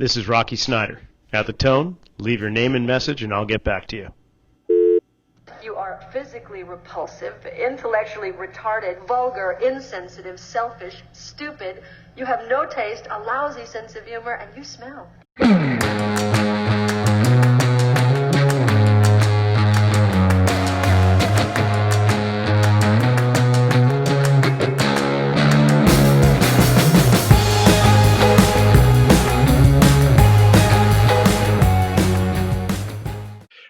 This is Rocky Snyder. At the tone, leave your name and message and I'll get back to you. You are physically repulsive, intellectually retarded, vulgar, insensitive, selfish, stupid. You have no taste, a lousy sense of humor, and you smell.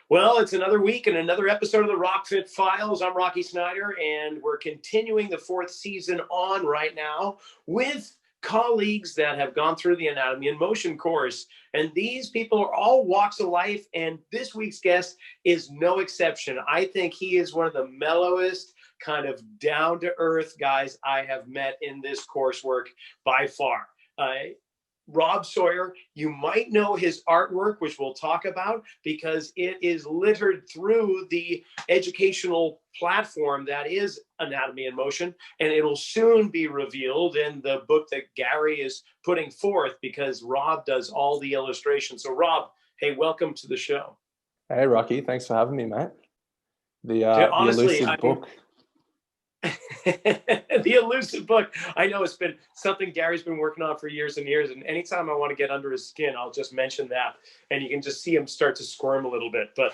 Well, it's another week and another episode of the RockFit Files. I'm Rocky Snyder, and we're continuing the fourth season on right now with colleagues that have gone through the Anatomy in Motion course. And these people are all walks of life, and this week's guest is no exception. I think he is one of the mellowest, kind of down-to-earth guys I have met in this coursework by far. Rob Sawyer, you might know his artwork, which we'll talk about, because it is littered through the educational platform that is Anatomy in Motion, and it'll soon be revealed in the book that Gary is putting forth, because Rob does all the illustrations. So Rob, hey, welcome to the show. Hey, Rocky, thanks for having me, mate. Honestly, the elusive book. The elusive book. I know it's been something Gary's been working on for years and years, and anytime I want to get under his skin, I'll just mention that, and you can just see him start to squirm a little bit. But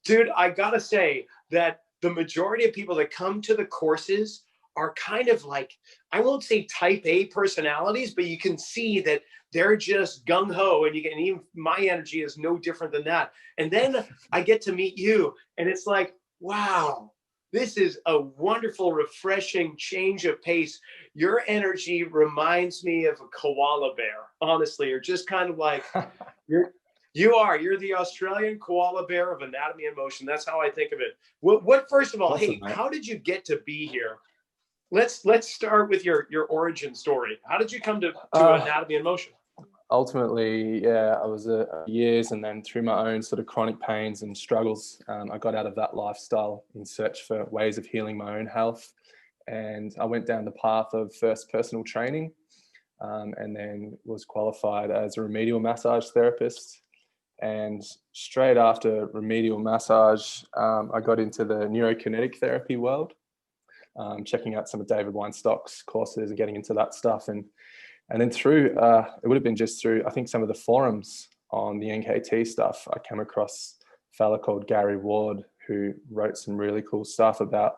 dude, I gotta say that the majority of people that come to the courses are kind of like, I won't say type A personalities, but you can see that they're just gung-ho, and even my energy is no different than that. And then I get to meet you, and it's like, wow, this is a wonderful, refreshing change of pace. Your energy reminds me of a koala bear, honestly. You're just kind of like, you're the Australian koala bear of Anatomy in Motion. That's how I think of it. What first of all, Awesome, hey, mate. how did you get to be here? Let's start with your origin story. How did you come to Anatomy in Motion? Ultimately, yeah, I was years, and then through my own sort of chronic pains and struggles, I got out of that lifestyle in search for ways of healing my own health. And I went down the path of first personal training, and then was qualified as a remedial massage therapist. And straight after remedial massage, I got into the neurokinetic therapy world, checking out some of David Weinstock's courses and getting into that stuff. And then through, it would have been just through, I think, some of the forums on the NKT stuff, I came across a fella called Gary Ward, who wrote some really cool stuff about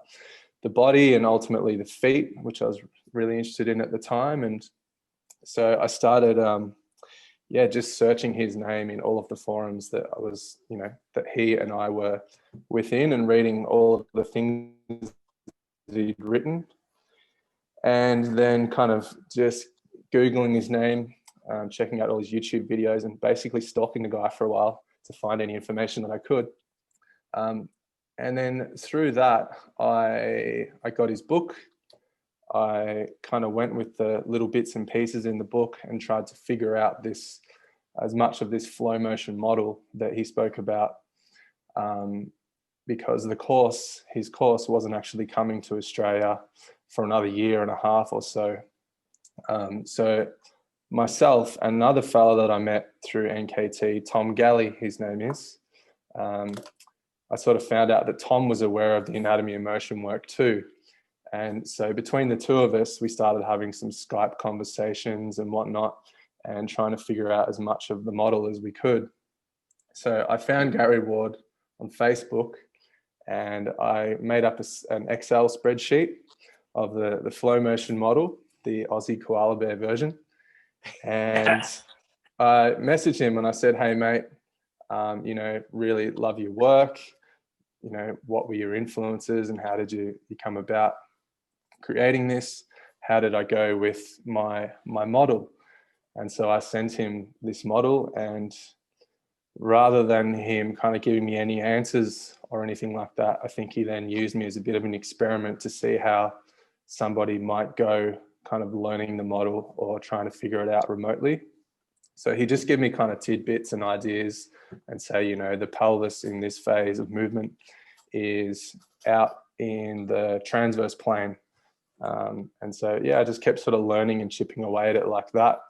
the body and ultimately the feet, which I was really interested in at the time. And so I started, just searching his name in all of the forums that I was, that he and I were within, and reading all of the things that he'd written. And then kind of just Googling his name, checking out all his YouTube videos, and basically stalking the guy for a while to find any information that I could. And then through that, I got his book. I kind of went with the little bits and pieces in the book and tried to figure out as much of this flow motion model that he spoke about, because his course wasn't actually coming to Australia for another year and a half or so. So myself and another fellow that I met through NKT, Tom Galley, his name is, I sort of found out that Tom was aware of the Anatomy in Motion work too. And so between the two of us, we started having some Skype conversations and whatnot, and trying to figure out as much of the model as we could. So I found Gary Ward on Facebook, and I made up an Excel spreadsheet of the flow motion model, the Aussie koala bear version. And I messaged him and I said, hey, mate, really love your work. What were your influences and how did you come about creating this? How did I go with my model? And so I sent him this model, and rather than him kind of giving me any answers or anything like that, I think he then used me as a bit of an experiment to see how somebody might go kind of learning the model or trying to figure it out remotely. So he just gave me kind of tidbits and ideas and say, the pelvis in this phase of movement is out in the transverse plane. And so, I just kept sort of learning and chipping away at it like that.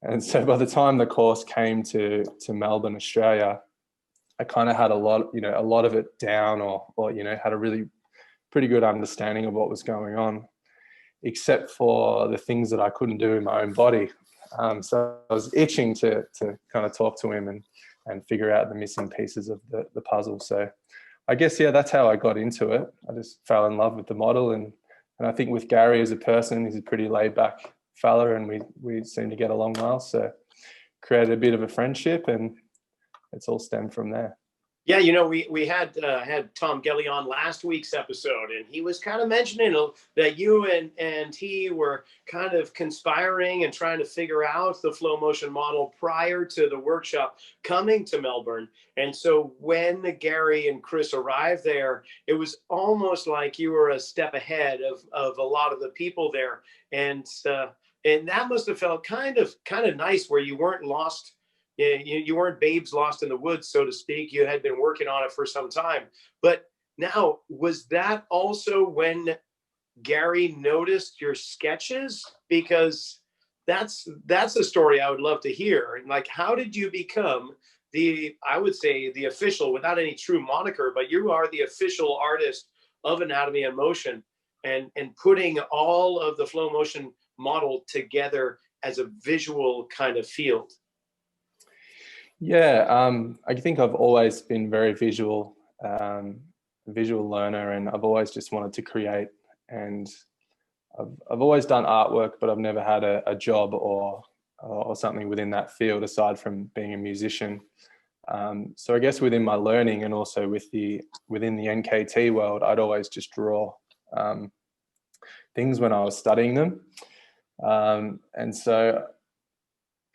And so by the time the course came to Melbourne, Australia, I kind of had a lot of it down, or had a really pretty good understanding of what was going on, except for the things that I couldn't do in my own body. So I was itching to kind of talk to him and figure out the missing pieces of the puzzle. So I guess, yeah, that's how I got into it. I just fell in love with the model. And I think with Gary as a person, he's a pretty laid back fella, and we seem to get along well. So created a bit of a friendship, and it's all stemmed from there. Yeah, we had Tom Gelly on last week's episode, and he was kind of mentioning that you and he were kind of conspiring and trying to figure out the flow motion model prior to the workshop coming to Melbourne. And so when Gary and Chris arrived there, it was almost like you were a step ahead of a lot of the people there, and that must have felt kind of nice, where you weren't lost. You weren't babes lost in the woods, so to speak. You had been working on it for some time. But now, was that also when Gary noticed your sketches? Because that's a story I would love to hear. Like, how did you become I would say the official, without any true moniker, but you are the official artist of Anatomy in Motion, and putting all of the flow motion model together as a visual kind of field? Yeah, I think I've always been very visual learner, and I've always just wanted to create. And I've always done artwork, but I've never had a job or something within that field aside from being a musician. So I guess within my learning, and also within the NKT world, I'd always just draw things when I was studying them, and so.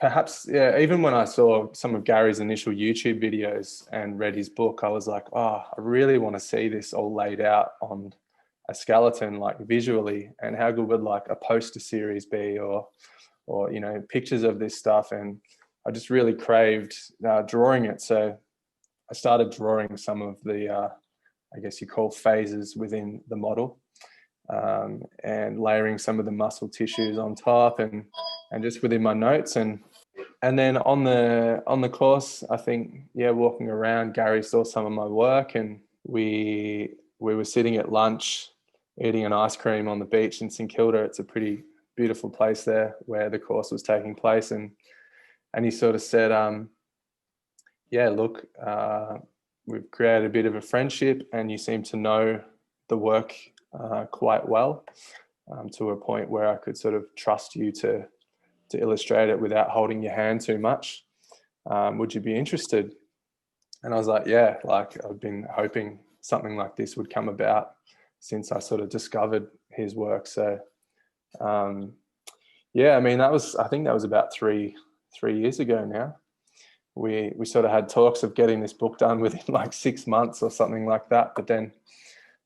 Perhaps, yeah, even when I saw some of Gary's initial YouTube videos and read his book, I was like, oh, I really want to see this all laid out on a skeleton, like visually, and how good would like a poster series be, or pictures of this stuff. And I just really craved drawing it. So I started drawing some of the, I guess you call phases within the model, and layering some of the muscle tissues on top, and just within my notes. And then on the course, I think, yeah, walking around, Gary saw some of my work, and we were sitting at lunch eating an ice cream on the beach in St Kilda. It's a pretty beautiful place there where the course was taking place, and he sort of said, yeah, look, we've created a bit of a friendship, and you seem to know the work quite well, to a point where I could sort of trust you to illustrate it without holding your hand too much. Would you be interested? And I was like, yeah, like I've been hoping something like this would come about since I sort of discovered his work. So yeah, I mean, I think that was about three years ago now. We sort of had talks of getting this book done within like 6 months or something like that. But then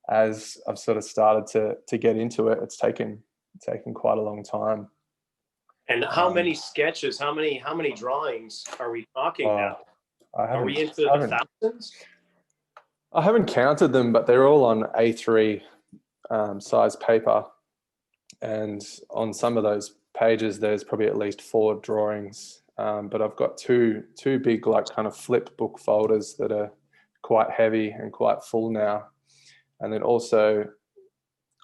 as I've sort of started to get into it, it's taken quite a long time. And how many sketches, how many drawings are we talking now? Are we into the thousands? I haven't counted them, but they're all on A3 size paper. And on some of those pages, there's probably at least 4 drawings. But I've got two big, like, kind of flip book folders that are quite heavy and quite full now. And then also,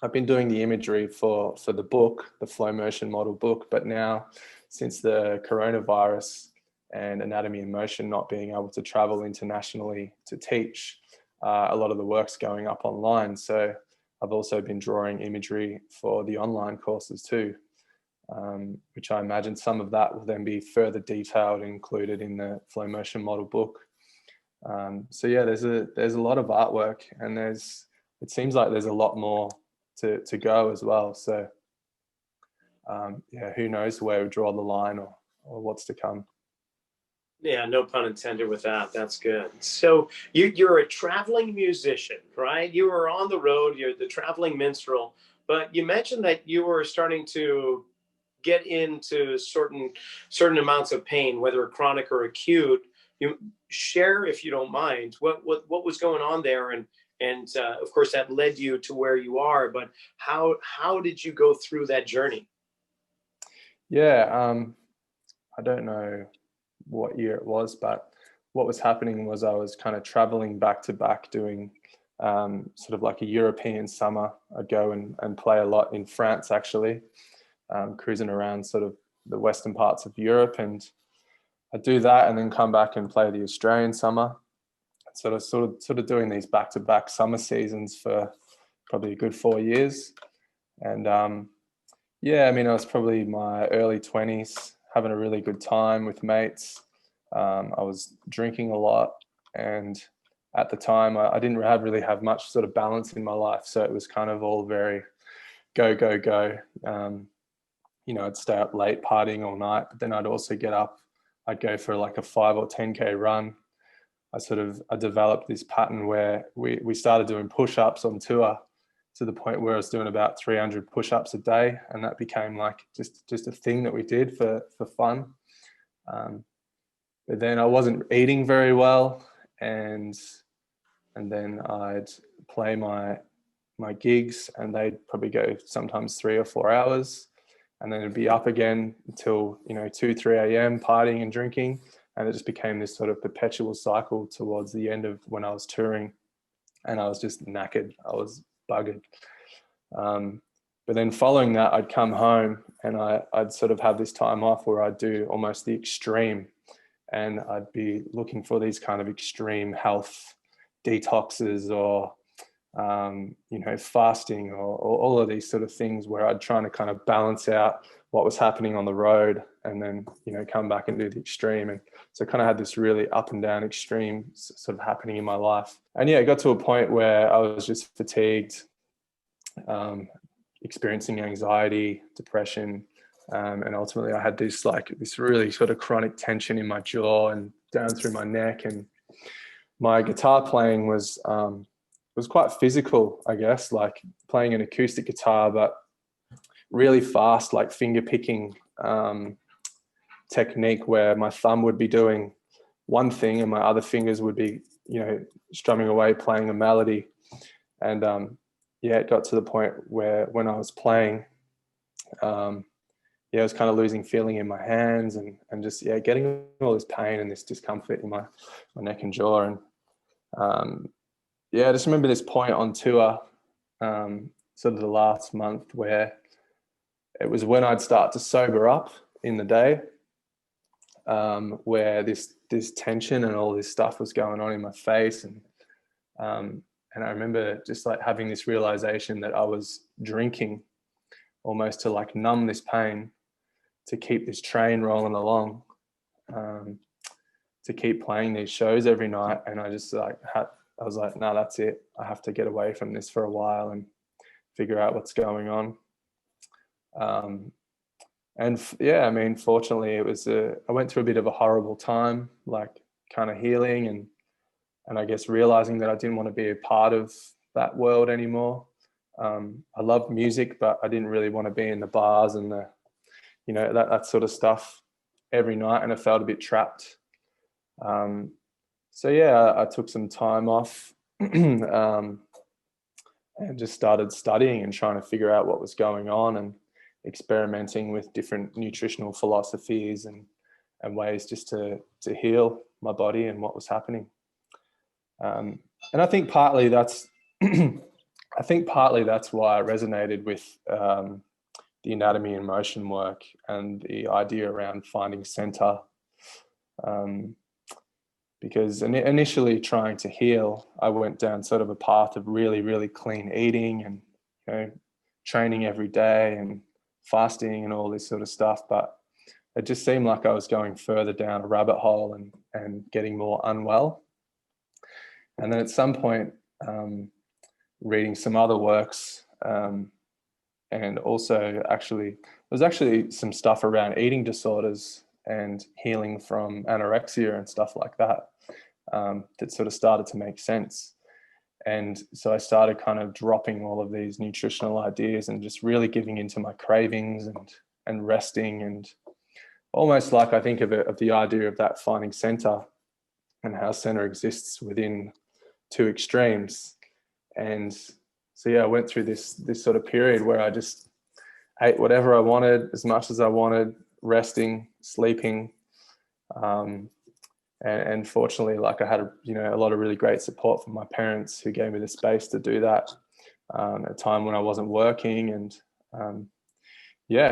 I've been doing the imagery for the book, the flow motion model book, but now since the coronavirus and Anatomy in Motion not being able to travel internationally to teach, a lot of the work's going up online. So I've also been drawing imagery for the online courses too, which I imagine some of that will then be further detailed and included in the flow motion model book. So yeah, there's a lot of artwork, and it seems like there's a lot more to go as well. So yeah, who knows where we draw the line or what's to come. Yeah, no pun intended with that. That's good. So you're a traveling musician, right? You were on the road, you're the traveling minstrel, but you mentioned that you were starting to get into certain amounts of pain, whether chronic or acute. You share, if you don't mind, what was going on there, and of course that led you to where you are. But how did you go through that journey? Yeah, I don't know what year it was, but what was happening was I was kind of traveling back to back doing sort of like a European summer. I'd go and play a lot in France, actually, cruising around sort of the western parts of Europe, and I'd do that and then come back and play the Australian summer. Sort of doing these back to back summer seasons for probably a good 4 years. And yeah, I mean, I was probably my early 20s, having a really good time with mates. I was drinking a lot, and at the time I didn't really have much sort of balance in my life. So it was kind of all very go, go, go. You know, I'd stay up late partying all night, but then I'd also get up, I'd go for like a 5 or 10K run. I developed this pattern where we started doing push-ups on tour, to the point where I was doing about 300 push-ups a day, and that became like just a thing that we did for fun. But then I wasn't eating very well, and then I'd play my gigs, and they'd probably go sometimes 3 or 4 hours, and then it'd be up again until 2, 3 a.m. partying and drinking, and it just became this sort of perpetual cycle towards the end of when I was touring, and I was just knackered. I was buggered. But then following that, I'd come home and I'd sort of have this time off where I'd do almost the extreme, and I'd be looking for these kind of extreme health detoxes or fasting or all of these sort of things, where I'd try to kind of balance out what was happening on the road and then come back and do the extreme. And so I kind of had this really up and down extreme sort of happening in my life. And yeah, it got to a point where I was just fatigued, experiencing anxiety, depression, and ultimately I had this really sort of chronic tension in my jaw and down through my neck. And my guitar playing was quite physical, I guess, like playing an acoustic guitar, but really fast, like finger picking technique, where my thumb would be doing one thing and my other fingers would be, strumming away, playing a melody. And yeah, it got to the point where when I was playing, I was kind of losing feeling in my hands and just, getting all this pain and this discomfort in my neck and jaw. And I just remember this point on tour, sort of the last month, where it was when I'd start to sober up in the day, where this tension and all this stuff was going on in my face. And I remember just like having this realization that I was drinking almost to like numb this pain, to keep this train rolling along, to keep playing these shows every night. And I just I was like, no, that's it. I have to get away from this for a while and figure out what's going on. Fortunately I went through a bit of a horrible time, like kind of healing and I guess realizing that I didn't want to be a part of that world anymore. I loved music, but I didn't really want to be in the bars and that sort of stuff every night, and I felt a bit trapped. I took some time off and just started studying and trying to figure out what was going on, and experimenting with different nutritional philosophies and ways just to heal my body and what was happening. And I think partly that's why I resonated with the anatomy and motion work and the idea around finding center. Because initially trying to heal, I went down sort of a path of really, really clean eating and training every day and fasting and all this sort of stuff. But it just seemed like I was going further down a rabbit hole and getting more unwell. And then at some point, reading some other works, and also there was actually some stuff around eating disorders and healing from anorexia and stuff like that, that sort of started to make sense. And so I started kind of dropping all of these nutritional ideas and just really giving into my cravings and resting, and almost like I think of the idea of that finding center and how center exists within two extremes. And so I went through this sort of period where I just ate whatever I wanted, as much as I wanted, resting, sleeping. And fortunately, like I had a lot of really great support from my parents who gave me the space to do that at a time when I wasn't working, and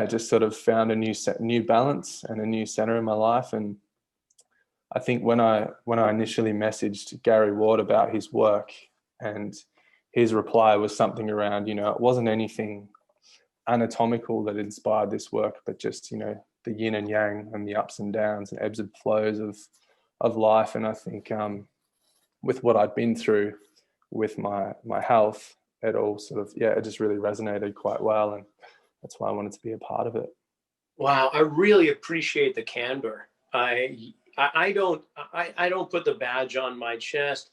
just sort of found a new balance and a new center in my life. And I think when I initially messaged Gary Ward about his work, and his reply was something around, it wasn't anything anatomical that inspired this work, but just, the yin and yang and the ups and downs and ebbs and flows of life. And I think with what I'd been through with my health, it all sort of, it just really resonated quite well. And that's why I wanted to be a part of it. Wow, I really appreciate the candor. I don't put the badge on my chest,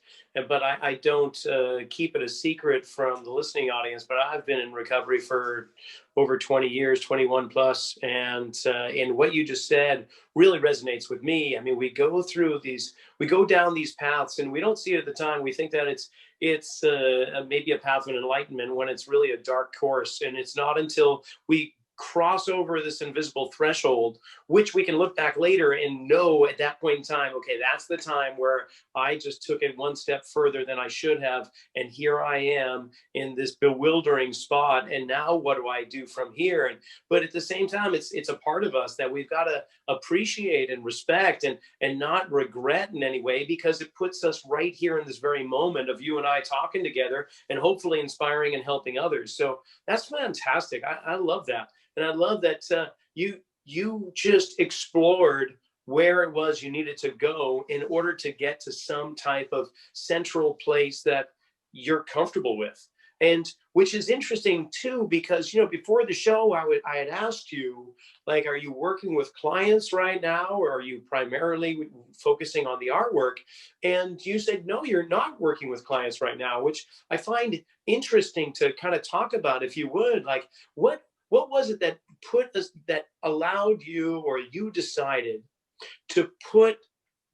but I don't keep it a secret from the listening audience. But I've been in recovery for over 20 years, 21 plus, and what you just said really resonates with me. I mean, we go down these paths, and we don't see it at the time. We think that it's maybe a path of enlightenment, when it's really a dark course, and it's not until we cross over this invisible threshold, which we can look back later and know at that point in time, okay, that's the time where I just took it one step further than I should have. And here I am in this bewildering spot. And now what do I do from here? But at the same time, it's a part of us that we've got to appreciate and respect and not regret in any way, because it puts us right here in this very moment of you and I talking together and hopefully inspiring and helping others. So that's fantastic. I love that. And I love that you just explored where it was you needed to go in order to get to some type of central place that you're comfortable with. And which is interesting too, because, before the show, I had asked you, like, are you working with clients right now, or are you primarily focusing on the artwork? And you said, no, you're not working with clients right now, which I find interesting to kind of talk about, if you would. Like, what was it that allowed you, or you decided to put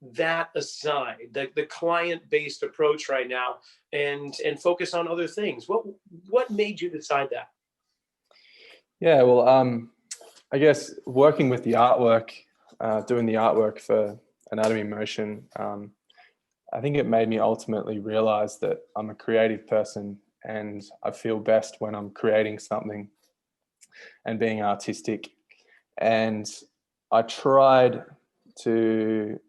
that aside, the client-based approach right now, and focus on other things? What made you decide that? Yeah, well, I guess working with the artwork, doing the artwork for Anatomy Motion, I think it made me ultimately realize that I'm a creative person, and I feel best when I'm creating something and being artistic. And I tried to,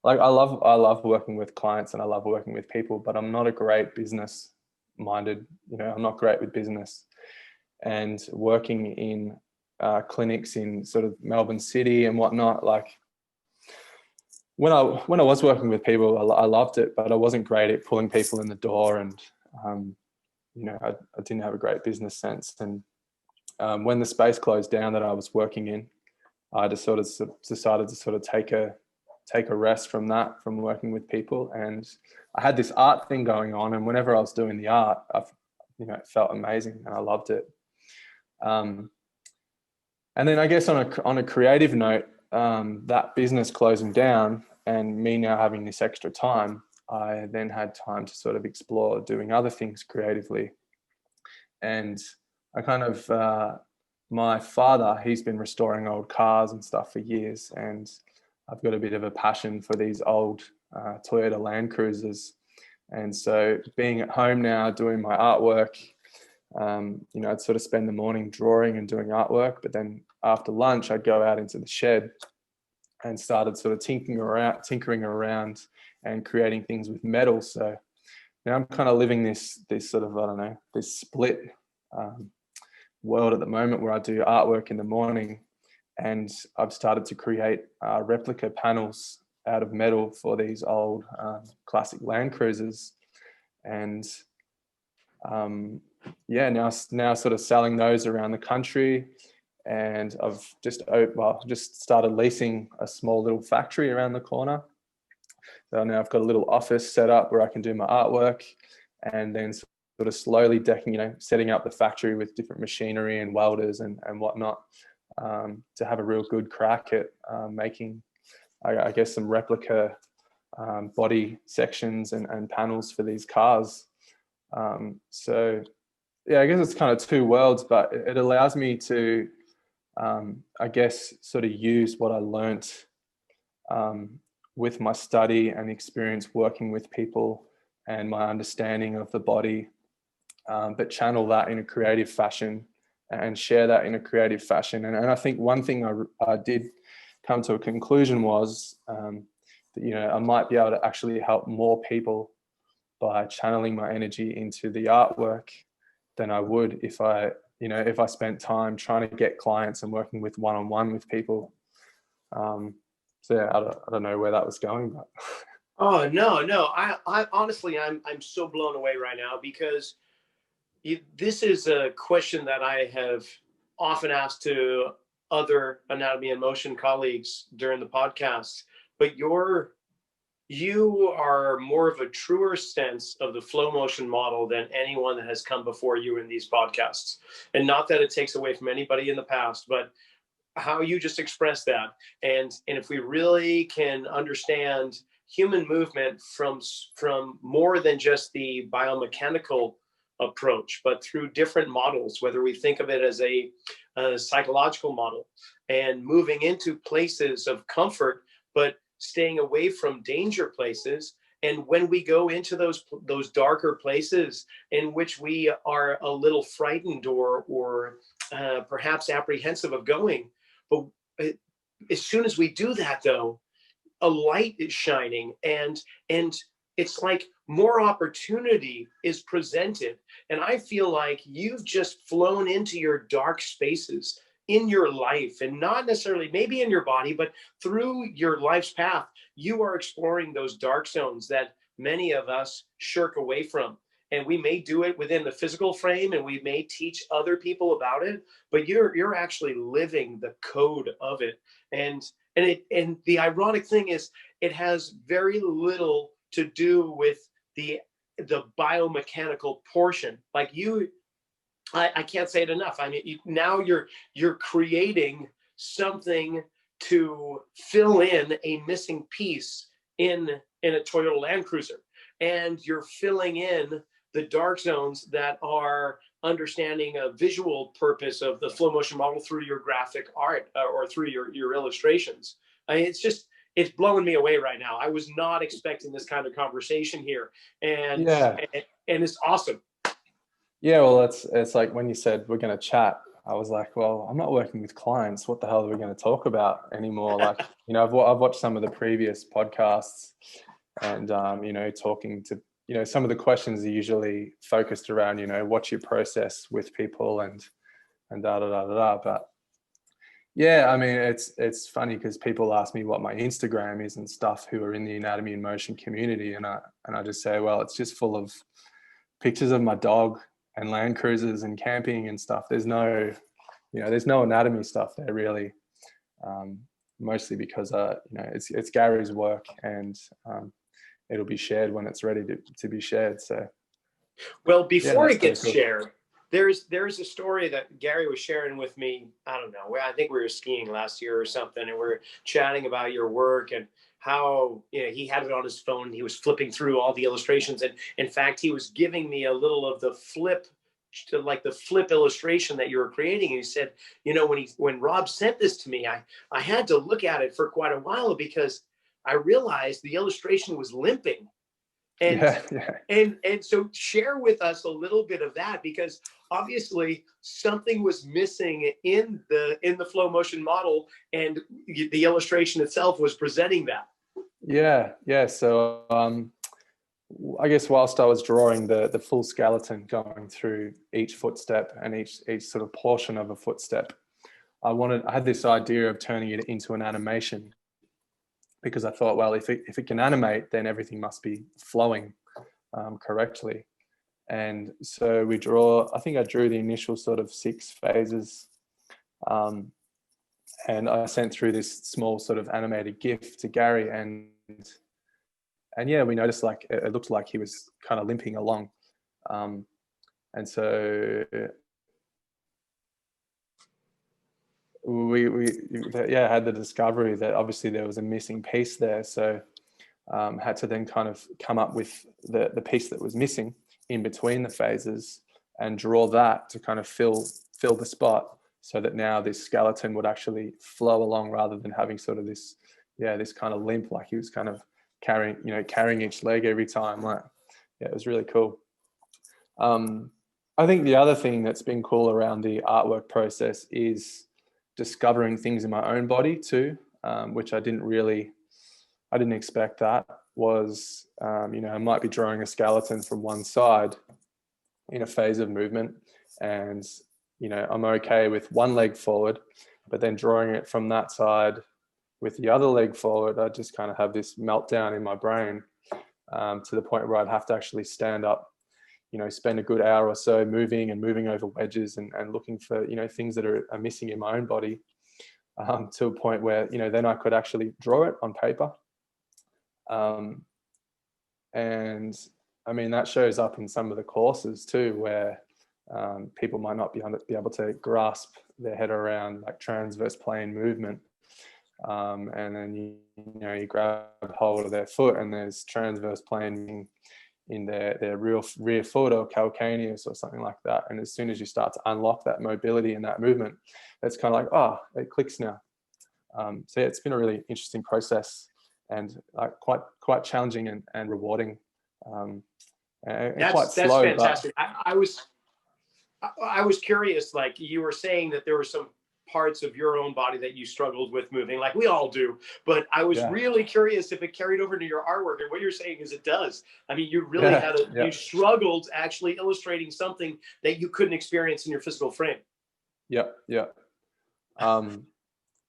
like, I love working with clients and I love working with people, but I'm not a great business minded, I'm not great with business. And working in clinics in sort of Melbourne City and whatnot, like, when I was working with people, I loved it, but I wasn't great at pulling people in the door, and I didn't have a great business sense. And when the space closed down that I was working in, I just sort of decided to sort of take a rest from working with people. And I had this art thing going on, and whenever I was doing the art, it felt amazing and I loved it. And then I guess on a creative note, that business closing down and me now having this extra time, I then had time to sort of explore doing other things creatively. And I kind of, my father, he's been restoring old cars and stuff for years, and I've got a bit of a passion for these old Toyota Land Cruisers. And so being at home now doing my artwork, I'd sort of spend the morning drawing and doing artwork, but then after lunch I'd go out into the shed and started sort of tinkering around and creating things with metal. So now I'm kind of living this sort of, I don't know, this split world at the moment, where I do artwork in the morning, and I've started to create replica panels out of metal for these old classic Land Cruisers. And now sort of selling those around the country. And I've just started leasing a small little factory around the corner. So now I've got a little office set up where I can do my artwork, and then sort of slowly setting up the factory with different machinery and welders and whatnot, to have a real good crack at making, I guess, some replica body sections and panels for these cars. So yeah, I guess it's kind of two worlds, but it allows me to I guess, sort of use what I learnt with my study and experience working with people and my understanding of the body, but channel that in a creative fashion and share that in a creative fashion. And I think one thing I did come to a conclusion was that, you know, I might be able to actually help more people by channeling my energy into the artwork than I would if I spent time trying to get clients and working with one-on-one with people. So yeah, I don't know where that was going, but. Oh, no. I honestly, I'm so blown away right now because this is a question that I have often asked to other anatomy and motion colleagues during the podcast, but you are more of a truer sense of the flow motion model than anyone that has come before you in these podcasts. And not that it takes away from anybody in the past, but how you just expressed that. And if we really can understand human movement from more than just the biomechanical approach, but through different models, whether we think of it as a psychological model and moving into places of comfort, but staying away from danger places. And when we go into those darker places in which we are a little frightened or perhaps apprehensive of going, but as soon as we do that, though, a light is shining, and it's like more opportunity is presented. And I feel like you've just flown into your dark spaces in your life, and not necessarily maybe in your body, but through your life's path, you are exploring those dark zones that many of us shirk away from. And we may do it within the physical frame, and we may teach other people about it, but you're actually living the code of it. And the ironic thing is, it has very little to do with the biomechanical portion. Like I can't say it enough. I mean, now you're creating something to fill in a missing piece in a Toyota Land Cruiser, and you're filling in the dark zones that are understanding a visual purpose of the flow motion model through your graphic art or through your illustrations. I mean, it's blowing me away right now. I was not expecting this kind of conversation here, and Yeah. and it's awesome. Yeah, well, it's like when you said we're going to chat, I was like, well, I'm not working with clients. What the hell are we going to talk about anymore? Like, you know, I've watched some of the previous podcasts, and you know, talking to, you know, some of the questions are usually focused around, you know, what's your process with people and da da da da da. But yeah, I mean, it's funny because people ask me what my Instagram is and stuff who are in the anatomy and motion community, and I just say, well, it's just full of pictures of my dog and Land Cruisers and camping and stuff. There's no anatomy stuff there really, mostly because you know, it's Gary's work, and it'll be shared when it's ready to be shared. So well, before yeah, it gets cool. shared, there's a story that Gary was sharing with me. I don't know, I think we were skiing last year or something, and we we're chatting about your work and how, you know, he had it on his phone. He was flipping through all the illustrations, and in fact, he was giving me a little of the flip, like the flip illustration that you were creating. And he said, you know, when Rob sent this to me, I had to look at it for quite a while because I realized the illustration was limping. And so share with us a little bit of that, because obviously something was missing in the flow motion model, and the illustration itself was presenting that. Yeah. So I guess whilst I was drawing the full skeleton going through each footstep and each sort of portion of a footstep, I had this idea of turning it into an animation, because I thought, well, if it can animate, then everything must be flowing correctly. And so I think I drew the initial sort of 6 phases, and I sent through this small sort of animated GIF to Gary, and yeah, we noticed like it looked like he was kind of limping along, and so we had the discovery that obviously there was a missing piece there. So had to then kind of come up with the piece that was missing in between the phases and draw that to kind of fill the spot. so that now this skeleton would actually flow along rather than having sort of this, this kind of limp, like he was kind of carrying each leg every time. Like, yeah, it was really cool. I think the other thing that's been cool around the artwork process is discovering things in my own body too, which I didn't expect. That was, I might be drawing a skeleton from one side in a phase of movement, and I'm okay with one leg forward, but then drawing it from that side with the other leg forward, I just kind of have this meltdown in my brain, to the point where I'd have to actually stand up, spend a good hour or so moving over wedges and looking for, things that are missing in my own body, to a point where, then I could actually draw it on paper. And I mean, that shows up in some of the courses too, where people might not be able to grasp their head around like transverse plane movement. And then you grab hold of their foot and there's transverse plane in their rear foot or calcaneus or something like that. And as soon as you start to unlock that mobility and that movement, it's kind of like, oh, it clicks now. So yeah, it's been a really interesting process, and quite challenging and rewarding, and quite slow. That's fantastic. I was curious, like you were saying that there were some parts of your own body that you struggled with moving, like we all do, but I was really curious if it carried over to your artwork. And what you're saying is it does. I mean, you really you struggled actually illustrating something that you couldn't experience in your physical frame. Yeah,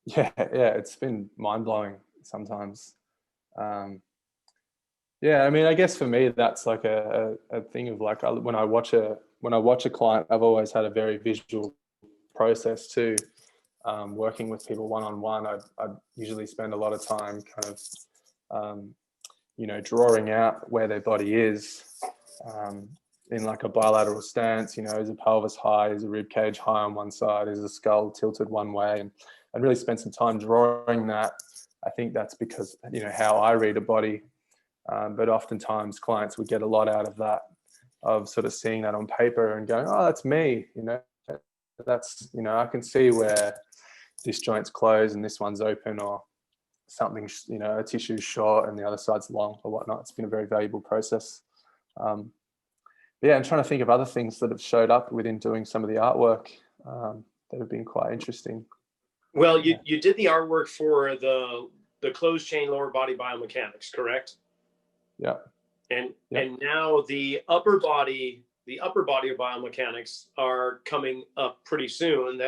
it's been mind-blowing sometimes. I mean, I guess for me that's like a thing of like, when I watch a client, I've always had a very visual process too. Working with people one-on-one, I usually spend a lot of time kind of drawing out where their body is, in like a bilateral stance. Is the pelvis high, is the rib cage high on one side, is the skull tilted one way, and really spend some time drawing that. I think that's because how I read a body, but oftentimes clients would get a lot out of that, of sort of seeing that on paper and going, oh, that's me. That's I can see where this joint's closed and this one's open, or something, a tissue's short and the other side's long or whatnot. It's been a very valuable process. I'm trying to think of other things that have showed up within doing some of the artwork, that have been quite interesting. Well, you did the artwork for the closed chain lower body biomechanics, correct? Yeah. And now the upper body of biomechanics are coming up pretty soon.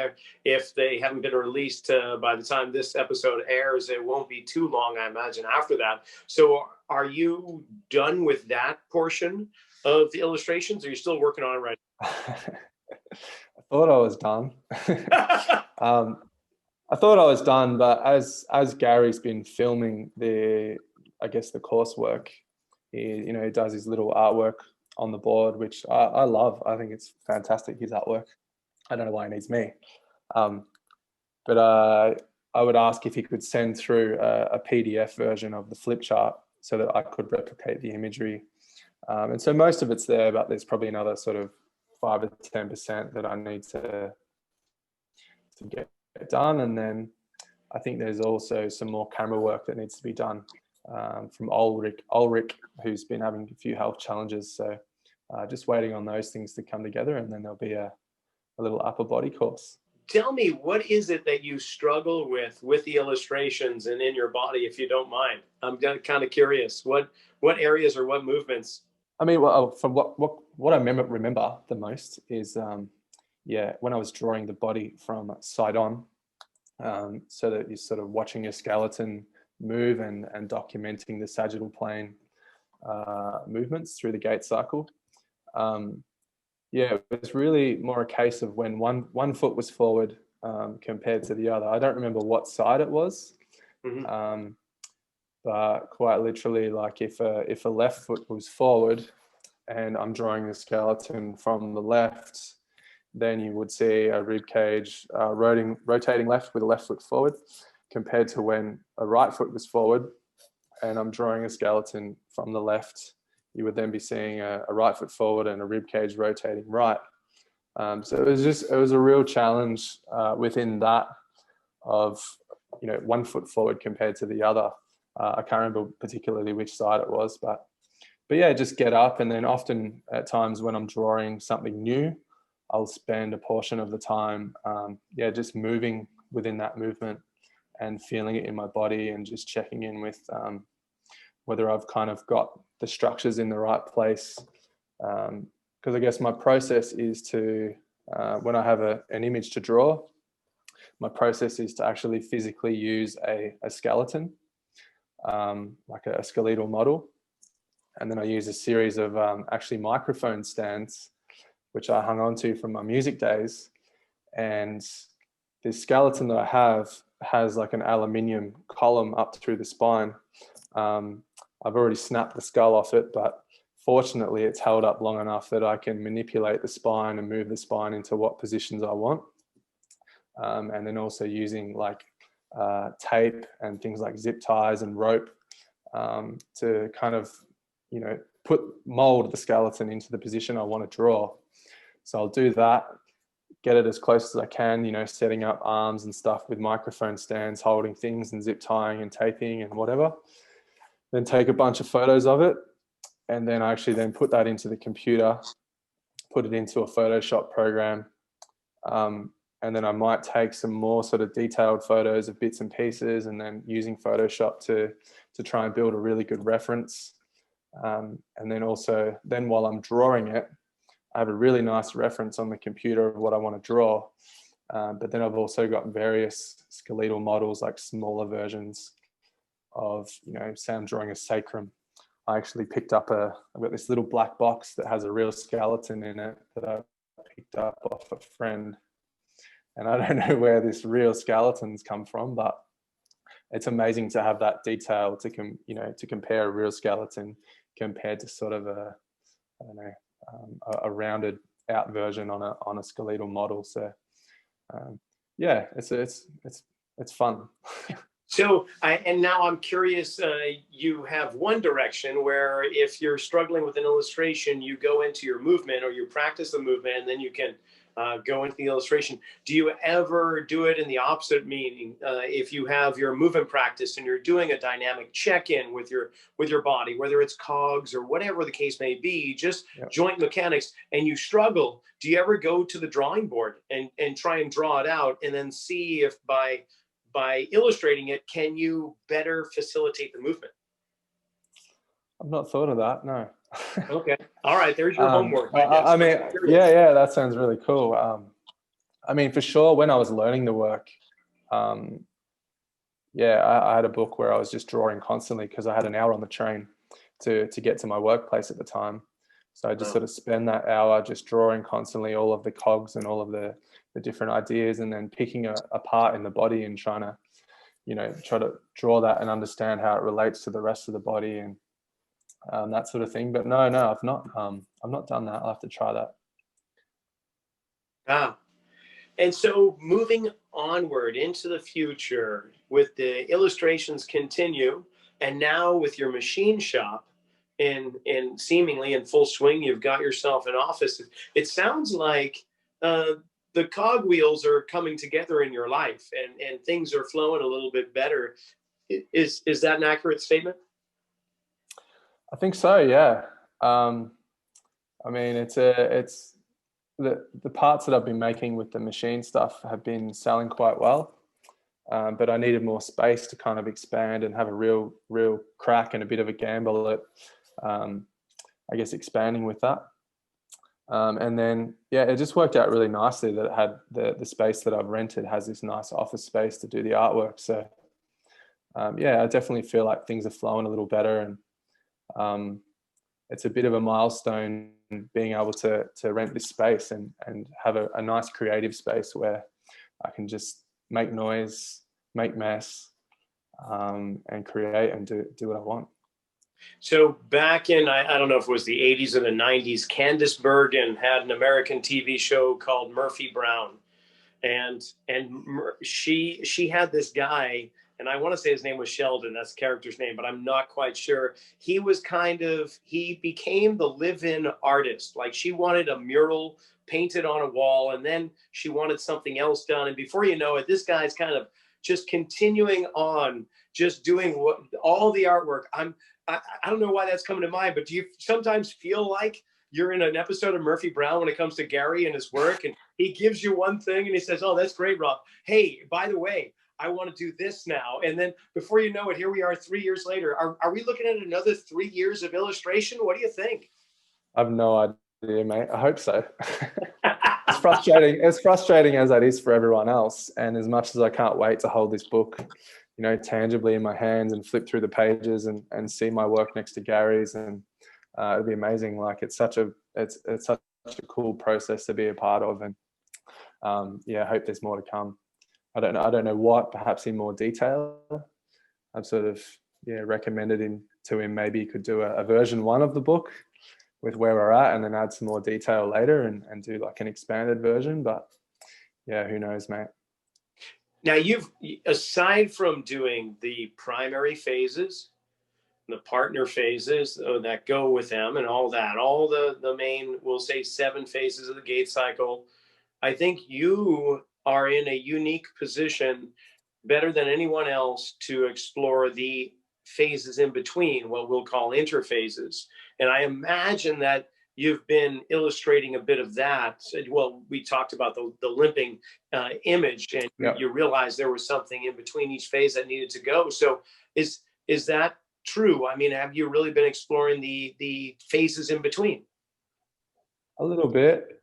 If they haven't been released by the time this episode airs, it won't be too long, I imagine, after that. So are you done with that portion of the illustrations? Or are you still working on it right now? I thought I was done. I thought I was done, but as Gary's been filming the coursework, he does his little artwork on the board, which I love. I think it's fantastic, his artwork. I don't know why he needs me. But I would ask if he could send through a PDF version of the flip chart so that I could replicate the imagery. And so most of it's there, but there's probably another sort of 5 to 10% that I need to get done. And then I think there's also some more camera work that needs to be done, from Ulrich, who's been having a few health challenges. So just waiting on those things to come together, and then there'll be a little upper body course. Tell me, what is it that you struggle with the illustrations and in your body, if you don't mind? I'm kind of curious. What areas or what movements? I mean, well, from what I remember the most is, when I was drawing the body from side on, so that you're sort of watching your skeleton move and documenting the sagittal plane movements through the gait cycle. It was really more a case of when one foot was forward compared to the other. I don't remember what side it was, but quite literally, like if a left foot was forward and I'm drawing the skeleton from the left, then you would see a rib cage rotating left with a left foot forward, compared to when a right foot was forward and I'm drawing a skeleton from the left, you would then be seeing a right foot forward and a rib cage rotating right. So it was a real challenge within that of, you know, 1 foot forward compared to the other. I can't remember particularly which side it was, but yeah, just get up. And then often at times when I'm drawing something new, I'll spend a portion of the time, just moving within that movement and feeling it in my body, and just checking in with whether I've kind of got the structures in the right place. Because I guess my process is to, when I have an image to draw, my process is to actually physically use a skeleton, like a skeletal model. And then I use a series of actually microphone stands, which I hung on to from my music days. And this skeleton that I have has like an aluminium column up through the spine. I've already snapped the skull off it, but fortunately it's held up long enough that I can manipulate the spine and move the spine into what positions I want. And then also using like tape and things like zip ties and rope to kind of, you know, mold the skeleton into the position I want to draw. So I'll do that, get it as close as I can, you know, setting up arms and stuff with microphone stands, holding things and zip tying and taping and whatever. Then take a bunch of photos of it. And then I actually then put that into the computer, put it into a Photoshop program. And then I might take some more sort of detailed photos of bits and pieces, and then using Photoshop to try and build a really good reference. And then also, then while I'm drawing it, I have a really nice reference on the computer of what I want to draw. But then I've also got various skeletal models, like smaller versions of, you know, say I'm drawing a sacrum. I actually picked up I've got this little black box that has a real skeleton in it that I picked up off a friend. And I don't know where this real skeleton's come from, but it's amazing to have that detail to compare a real skeleton compared to sort of a rounded out version on a skeletal model. So yeah, it's fun. So, and now I'm curious, you have one direction where if you're struggling with an illustration, you go into your movement or you practice the movement, and then you can go into the illustration. Do you ever do it in the opposite meaning? If you have your movement practice and you're doing a dynamic check-in with your body, whether it's cogs or whatever the case may be, just joint mechanics, and you struggle, do you ever go to the drawing board and try and draw it out, and then see if by illustrating it, can you better facilitate the movement? I've not thought of that, no. Okay. All right. There's your homework. I mean, yeah, that sounds really cool. I mean, for sure, when I was learning the work, I had a book where I was just drawing constantly because I had an hour on the train to get to my workplace at the time. So I just sort of spend that hour just drawing constantly all of the cogs and all of the different ideas, and then picking a part in the body and trying to, you know, try to draw that and understand how it relates to the rest of the body and that sort of thing. But no, I've not done that. I'll have to try that. And so moving onward into the future, with the illustrations continue, and now with your machine shop in seemingly in full swing, you've got yourself an office. It sounds like the cogwheels are coming together in your life, and things are flowing a little bit better. Is that an accurate statement? I think so, yeah. I mean, it's the parts that I've been making with the machine stuff have been selling quite well, but I needed more space to kind of expand and have a real crack and a bit of a gamble at, I guess, expanding with that. And then, yeah, it just worked out really nicely that it had the space that I've rented has this nice office space to do the artwork. So, yeah, I definitely feel like things are flowing a little better, and it's a bit of a milestone being able to rent this space and have a nice creative space where I can just make noise, make mess, and create and do what I want. So back in, I don't know if it was the 80s or the 90s, Candice Bergen had an American TV show called Murphy Brown. And she had this guy and I want to say his name was Sheldon, that's the character's name, but I'm not quite sure. He became the live-in artist. Like, she wanted a mural painted on a wall, and then she wanted something else done. And before you know it, this guy's kind of just continuing on, just doing all the artwork. I don't know why that's coming to mind, but do you sometimes feel like you're in an episode of Murphy Brown when it comes to Gary and his work, and he gives you one thing and he says, "Oh, that's great, Rob. Hey, by the way, I want to do this now." And then before you know it, here we are 3 years later. Are we looking at another 3 years of illustration? What do you think? I've no idea, mate. I hope so. It's frustrating. As frustrating as that is for everyone else, and as much as I can't wait to hold this book, you know, tangibly in my hands and flip through the pages and see my work next to Gary's, and it'd be amazing. Like, it's such a cool process to be a part of, and yeah, I hope there's more to come. I don't know what, perhaps in more detail. I've sort of recommended to him maybe he could do a version 1 of the book with where we're at, and then add some more detail later and do like an expanded version. But yeah, who knows, mate. Now, aside from doing the primary phases, the partner phases that go with them and all that, all the main, we'll say 7 phases of the gate cycle, I think you are in a unique position, better than anyone else, to explore the phases in between, what we'll call interphases. And I imagine that you've been illustrating a bit of that. Well, we talked about the limping image, and you realized there was something in between each phase that needed to go. So is that true? I mean, have you really been exploring the phases in between? A little bit.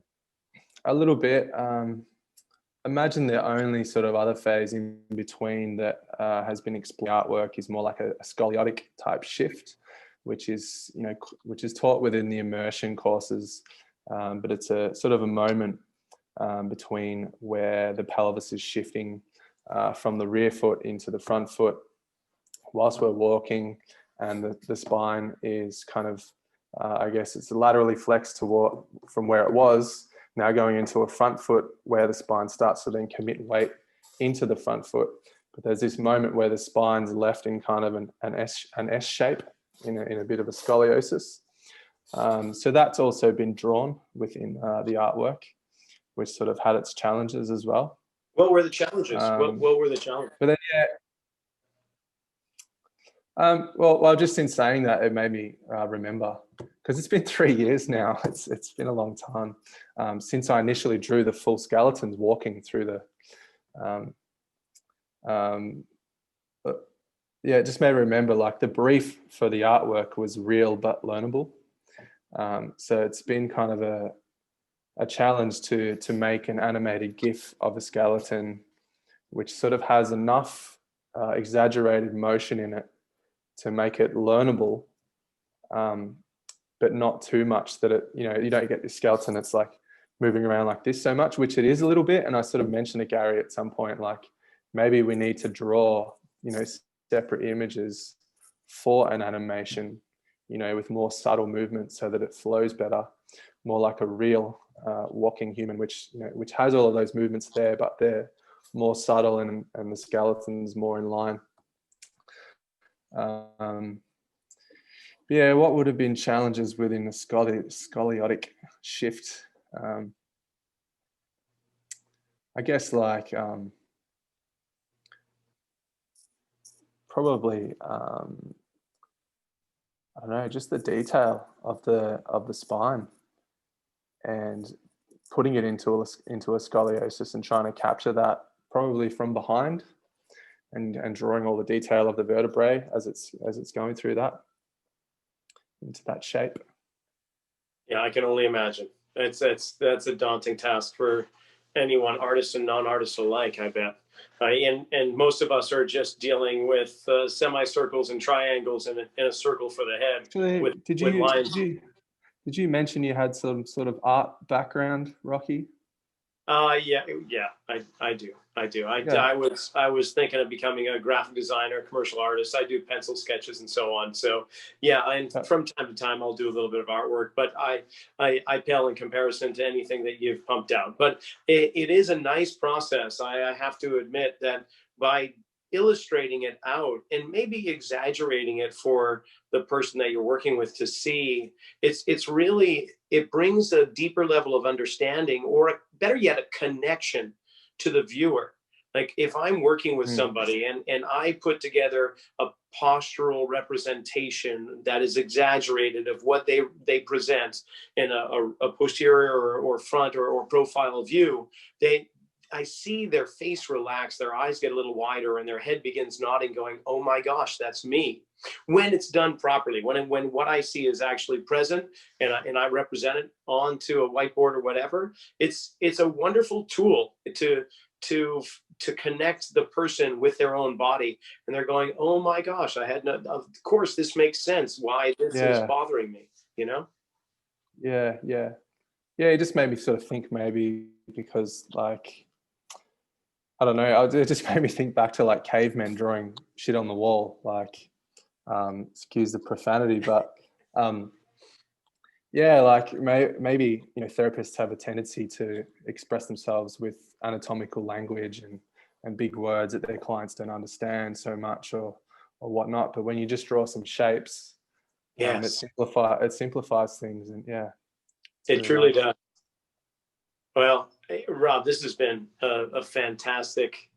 Imagine the only sort of other phase in between that has been explored artwork is more like a scoliotic type shift, which is taught within the immersion courses, but it's a sort of a moment between where the pelvis is shifting from the rear foot into the front foot whilst we're walking, and the spine is kind of I guess it's laterally flexed from where it was, now going into a front foot where the spine starts to then commit weight into the front foot. But there's this moment where the spine's left in kind of an S shape, in a bit of a scoliosis. So that's also been drawn within the artwork, which sort of had its challenges as well. What were the challenges? What were the challenges? But then, well, just in saying that, it made me remember, because it's been 3 years now. It's been a long time since I initially drew the full skeletons walking through the. Yeah, it just made me remember, like, the brief for the artwork was real but learnable. So it's been kind of a challenge to make an animated GIF of a skeleton, which sort of has enough exaggerated motion in it to make it learnable, but not too much that it, you don't get this skeleton that's like moving around like this so much, which it is a little bit. And I sort of mentioned to Gary at some point, like, maybe we need to draw, separate images for an animation, with more subtle movements so that it flows better, more like a real walking human, which has all of those movements there, but they're more subtle and the skeleton's more in line. Yeah, what would have been challenges within the scoliotic shift? I guess probably I don't know, just the detail of the spine and putting it into a scoliosis and trying to capture that probably from behind and drawing all the detail of the vertebrae as it's going through that into that shape. Yeah, I can only imagine. That's a daunting task for anyone, artists and non-artists alike, I bet. And most of us are just dealing with semicircles and triangles and a circle for the head. Actually, with lines. Did you mention you had some sort of art background, Rocky? Yeah, I do. I was thinking of becoming a graphic designer, commercial artist. I do pencil sketches and so on. So yeah, and from time to time I'll do a little bit of artwork, but I pale in comparison to anything that you've pumped out. But it is a nice process. I have to admit that by illustrating it out and maybe exaggerating it for the person that you're working with to see, it's really, it brings a deeper level of understanding, or better yet, a connection to the viewer. Like if I'm working with somebody and I put together a postural representation that is exaggerated of what they present in a posterior or front or profile view, I see their face relax, their eyes get a little wider, and their head begins nodding, going, "Oh my gosh, that's me." When it's done properly, when what I see is actually present, and I represent it onto a whiteboard or whatever, it's a wonderful tool to connect the person with their own body, and they're going, "Oh my gosh, I had no, of course this makes sense why this is bothering me," you know? Yeah. It just made me sort of think, maybe because, like, I don't know, it just made me think back to like cavemen drawing shit on the wall, like, excuse the profanity, but yeah, like maybe, you know, therapists have a tendency to express themselves with anatomical language and big words that their clients don't understand so much or whatnot. But when you just draw some shapes, it simplifies things, and yeah, it truly does. Well, Rob, this has been a fantastic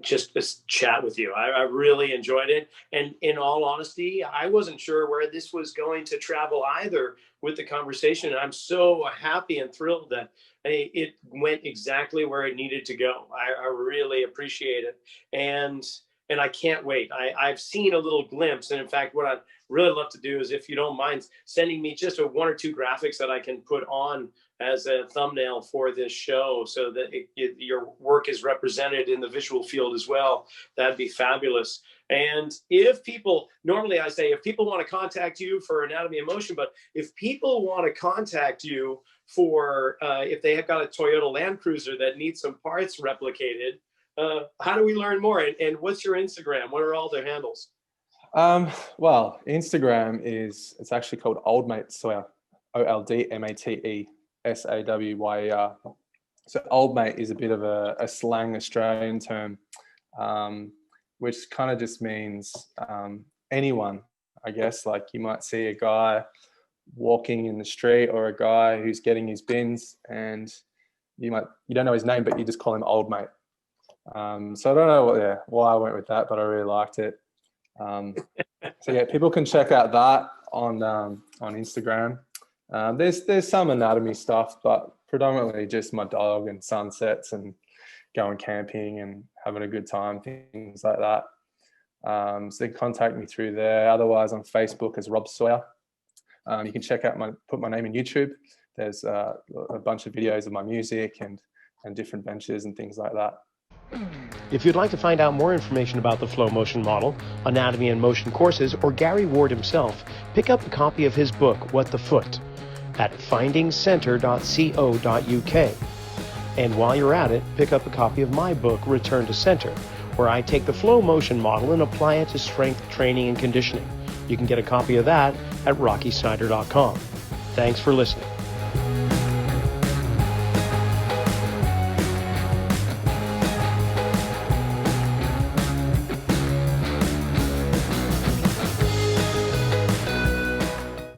just this chat with you. I really enjoyed it. And in all honesty, I wasn't sure where this was going to travel either with the conversation. And I'm so happy and thrilled that it went exactly where it needed to go. I really appreciate it. And I can't wait. I've seen a little glimpse. And in fact, what I'd really love to do is, if you don't mind sending me just one or two graphics that I can put on as a thumbnail for this show, so that your work is represented in the visual field as well, that'd be fabulous. And if people, normally I say, if people want to contact you for Anatomy in Motion, but if people want to contact you for, if they have got a Toyota Land Cruiser that needs some parts replicated, how do we learn more? And what's your Instagram? What are all their handles? Well, Instagram it's actually called Oldmate Sawyer, OldMate Sawyar. So old mate is a bit of a slang Australian term, which kind of just means anyone, I guess. Like you might see a guy walking in the street or a guy who's getting his bins, and you don't know his name, but you just call him old mate. So I don't know why I went with that, but I really liked it. So yeah, people can check out that on Instagram. There's some anatomy stuff, but predominantly just my dog and sunsets and going camping and having a good time, things like that. So they can contact me through there. Otherwise, on Facebook as Rob Sawyer. You can put my name in YouTube. There's a bunch of videos of my music and different ventures and things like that. If you'd like to find out more information about the Flow Motion model, Anatomy in Motion courses, or Gary Ward himself, pick up a copy of his book, What the Foot, at findingcenter.co.uk. And while you're at it, pick up a copy of my book, Return to Center, where I take the Flow Motion model and apply it to strength training and conditioning. You can get a copy of that at rockysnyder.com. Thanks for listening.